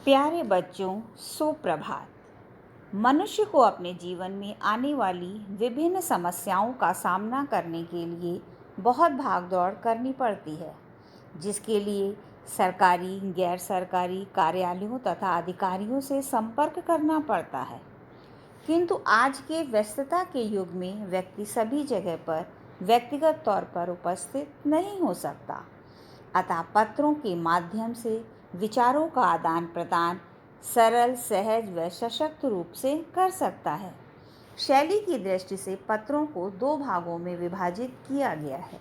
प्यारे बच्चों, सुप्रभात। मनुष्य को अपने जीवन में आने वाली विभिन्न समस्याओं का सामना करने के लिए बहुत भागदौड़ करनी पड़ती है, जिसके लिए सरकारी, गैर सरकारी कार्यालयों तथा अधिकारियों से संपर्क करना पड़ता है। किंतु आज के व्यस्तता के युग में व्यक्ति सभी जगह पर व्यक्तिगत तौर पर उपस्थित नहीं हो सकता, अतः पत्रों के माध्यम से विचारों का आदान प्रदान सरल, सहज व सशक्त रूप से कर सकता है। शैली की दृष्टि से पत्रों को दो भागों में विभाजित किया गया है,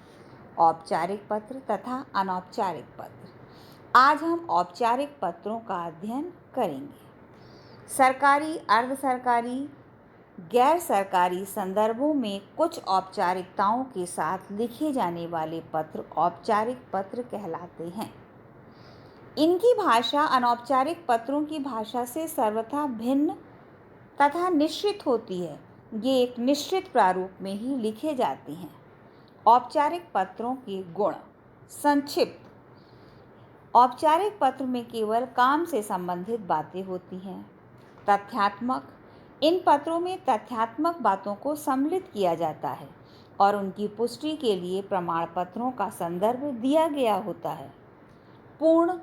औपचारिक पत्र तथा अनौपचारिक पत्र। आज हम औपचारिक पत्रों का अध्ययन करेंगे। सरकारी, अर्ध सरकारी, गैर सरकारी संदर्भों में कुछ औपचारिकताओं के साथ लिखे जाने वाले पत्र औपचारिक पत्र कहलाते हैं। इनकी भाषा अनौपचारिक पत्रों की भाषा से सर्वथा भिन्न तथा निश्चित होती है। ये एक निश्चित प्रारूप में ही लिखे जाते हैं। औपचारिक पत्रों के गुण। संक्षिप्त। औपचारिक पत्र में केवल काम से संबंधित बातें होती हैं। तथ्यात्मक। इन पत्रों में तथ्यात्मक बातों को सम्मिलित किया जाता है और उनकी पुष्टि के लिए प्रमाण पत्रों का संदर्भ दिया गया होता है। पूर्ण।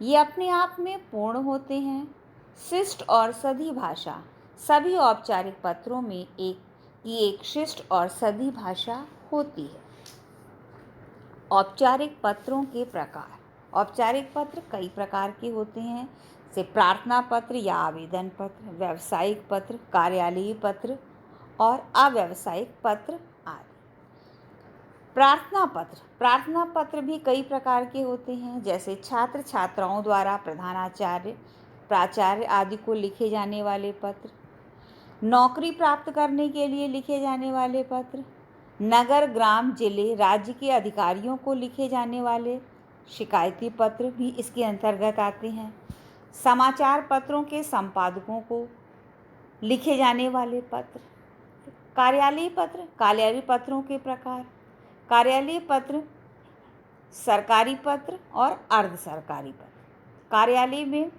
ये अपने आप में पूर्ण होते हैं। शिष्ट और सधी भाषा। सभी औपचारिक पत्रों में एक शिष्ट और सधी भाषा होती है। औपचारिक पत्रों के प्रकार। औपचारिक पत्र कई प्रकार के होते हैं, जैसे प्रार्थना पत्र या आवेदन पत्र, व्यावसायिक पत्र, कार्यालयीय पत्र और अव्यावसायिक पत्र आदि। प्रार्थना पत्र। प्रार्थना पत्र भी कई प्रकार के होते हैं, जैसे छात्र छात्राओं द्वारा प्रधानाचार्य, प्राचार्य आदि को लिखे जाने वाले पत्र, नौकरी प्राप्त करने के लिए लिखे जाने वाले पत्र, नगर, ग्राम, जिले, राज्य के अधिकारियों को लिखे जाने वाले शिकायती पत्र भी इसके अंतर्गत आते हैं। समाचार पत्रों के संपादकों को लिखे जाने वाले पत्र। कार्यालयीय पत्र। कार्यालयीय पत्रों के प्रकार। कार्यालयीय पत्र, सरकारी पत्र और अर्ध सरकारी पत्र। कार्यालय में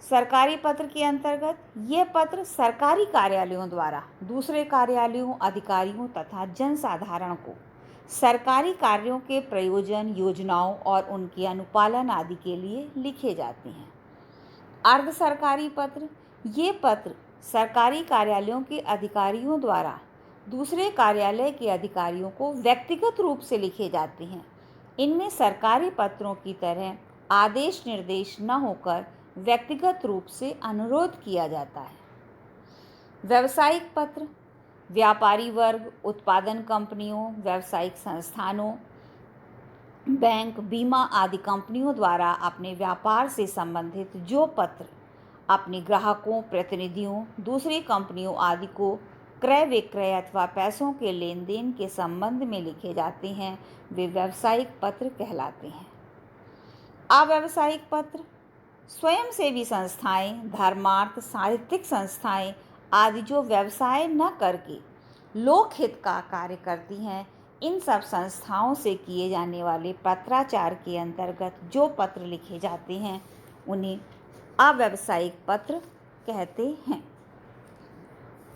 सरकारी पत्र के अंतर्गत ये पत्र सरकारी कार्यालयों द्वारा दूसरे कार्यालयों, अधिकारियों तथा जनसाधारण को सरकारी कार्यों के प्रयोजन, योजनाओं और उनके अनुपालन आदि के लिए लिखे जाते हैं। अर्ध सरकारी पत्र। ये पत्र सरकारी कार्यालयों के अधिकारियों द्वारा दूसरे कार्यालय के अधिकारियों को व्यक्तिगत रूप से लिखे जाते हैं। इनमें सरकारी पत्रों की तरह आदेश निर्देश न होकर व्यक्तिगत रूप से अनुरोध किया जाता है। व्यावसायिक पत्र। व्यापारी वर्ग, उत्पादन कंपनियों, व्यावसायिक संस्थानों, बैंक, बीमा आदि कंपनियों द्वारा अपने व्यापार से संबंधित जो पत्र अपने ग्राहकों, प्रतिनिधियों, दूसरी कंपनियों आदि को क्रय विक्रय अथवा पैसों के लेन देन के संबंध में लिखे जाते हैं, वे व्यावसायिक पत्र कहलाते हैं। अव्यावसायिक पत्र। स्वयंसेवी संस्थाएं, धर्मार्थ, साहित्यिक संस्थाएं आदि जो व्यवसाय न करके लोकहित का कार्य करती हैं, इन सब संस्थाओं से किए जाने वाले पत्राचार के अंतर्गत जो पत्र लिखे जाते हैं, उन्हें अव्यावसायिक पत्र कहते हैं।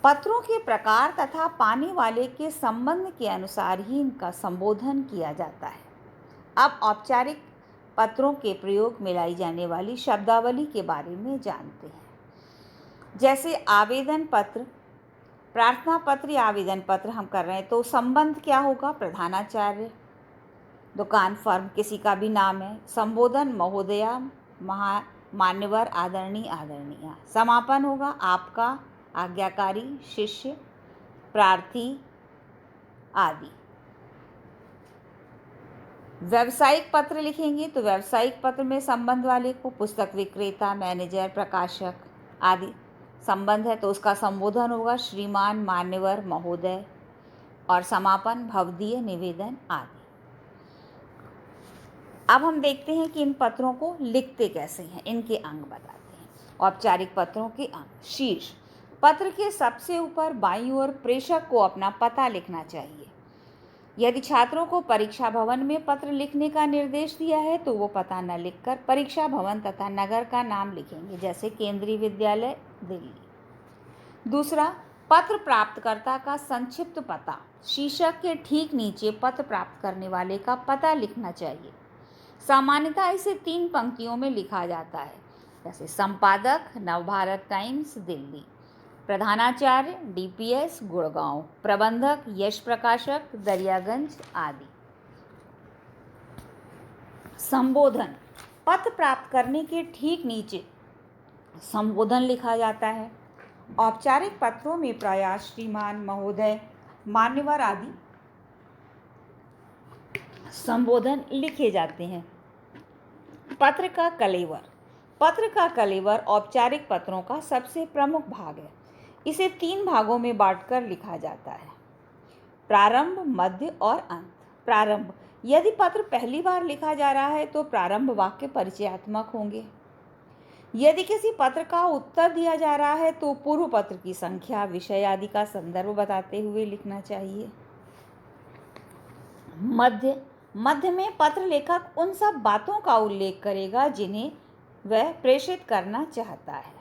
पत्रों के प्रकार तथा पाने वाले के संबंध के अनुसार ही इनका संबोधन किया जाता है। अब औपचारिक पत्रों के प्रयोग में लाई जाने वाली शब्दावली के बारे में जानते हैं। जैसे आवेदन पत्र, प्रार्थना पत्र या आवेदन पत्र हम कर रहे हैं तो संबंध क्या होगा? प्रधानाचार्य, दुकान, फर्म, किसी का भी नाम है। संबोधन महोदया, मान्यवर, आदरणीय, आदरणीय। समापन होगा आपका, आज्ञाकारी, शिष्य, प्रार्थी आदि। व्यावसायिक पत्र लिखेंगे तो व्यावसायिक पत्र में संबंध वाले को पुस्तक विक्रेता, मैनेजर, प्रकाशक आदि संबंध है तो उसका संबोधन होगा श्रीमान, मान्यवर, महोदय और समापन भवदीय, निवेदन आदि। अब हम देखते हैं कि इन पत्रों को लिखते कैसे हैं, इनके अंग बताते हैं। औपचारिक पत्रों के अंग। शीर्ष। पत्र के सबसे ऊपर बाईं ओर प्रेषक को अपना पता लिखना चाहिए। यदि छात्रों को परीक्षा भवन में पत्र लिखने का निर्देश दिया है तो वो पता न लिखकर परीक्षा भवन तथा नगर का नाम लिखेंगे, जैसे केंद्रीय विद्यालय दिल्ली। दूसरा, पत्र प्राप्तकर्ता का संक्षिप्त पता। शीर्षक के ठीक नीचे पत्र प्राप्त करने वाले का पता लिखना चाहिए। सामान्यतः इसे 3 पंक्तियों में लिखा जाता है, जैसे संपादक नवभारत टाइम्स दिल्ली, प्रधानाचार्य डीपीएस गुड़गांव, प्रबंधक यश प्रकाशक दरियागंज आदि। संबोधन। पत्र प्राप्त करने के ठीक नीचे संबोधन लिखा जाता है। औपचारिक पत्रों में प्रायः श्रीमान, महोदय, मान्यवर आदि संबोधन लिखे जाते हैं। पत्र का कलेवर। पत्र का कलेवर औपचारिक पत्रों का सबसे प्रमुख भाग है। इसे 3 भागों में बांटकर लिखा जाता है, प्रारंभ, मध्य और अंत। प्रारंभ। यदि पत्र पहली बार लिखा जा रहा है तो प्रारंभ वाक्य परिचयात्मक होंगे। यदि किसी पत्र का उत्तर दिया जा रहा है तो पूर्व पत्र की संख्या, विषय आदि का संदर्भ बताते हुए लिखना चाहिए। मध्य। मध्य में पत्र लेखक उन सब बातों का उल्लेख करेगा जिन्हें वह प्रेषित करना चाहता है।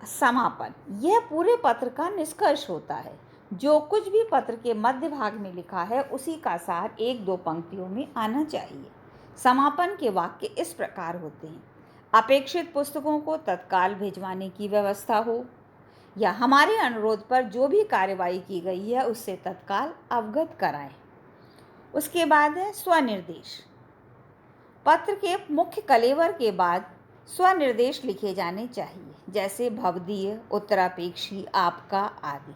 समापन। यह पूरे पत्र का निष्कर्ष होता है। जो कुछ भी पत्र के मध्य भाग में लिखा है उसी का सार 1-2 पंक्तियों में आना चाहिए। समापन के वाक्य इस प्रकार होते हैं: अपेक्षित पुस्तकों को तत्काल भिजवाने की व्यवस्था हो, या हमारे अनुरोध पर जो भी कार्यवाही की गई है उससे तत्काल अवगत कराएं। उसके बाद है स्वनिर्देश। पत्र के मुख्य कलेवर के बाद स्वनिर्देश लिखे जाने चाहिए, जैसे भवदीय, उत्तरापेक्षी, आपका आदि।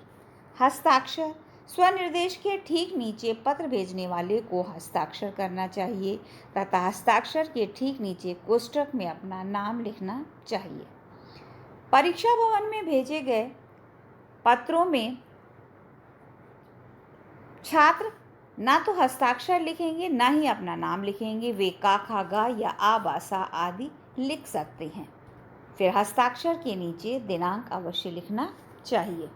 हस्ताक्षर। स्वनिर्देश के ठीक नीचे पत्र भेजने वाले को हस्ताक्षर करना चाहिए तथा हस्ताक्षर के ठीक नीचे कोष्ठक में अपना नाम लिखना चाहिए। परीक्षा भवन में भेजे गए पत्रों में छात्र ना तो हस्ताक्षर लिखेंगे ना ही अपना नाम लिखेंगे। वे का, खा, गा या आ, बा, सा आदि लिख सकते हैं। फिर हस्ताक्षर के नीचे दिनांक अवश्य लिखना चाहिए।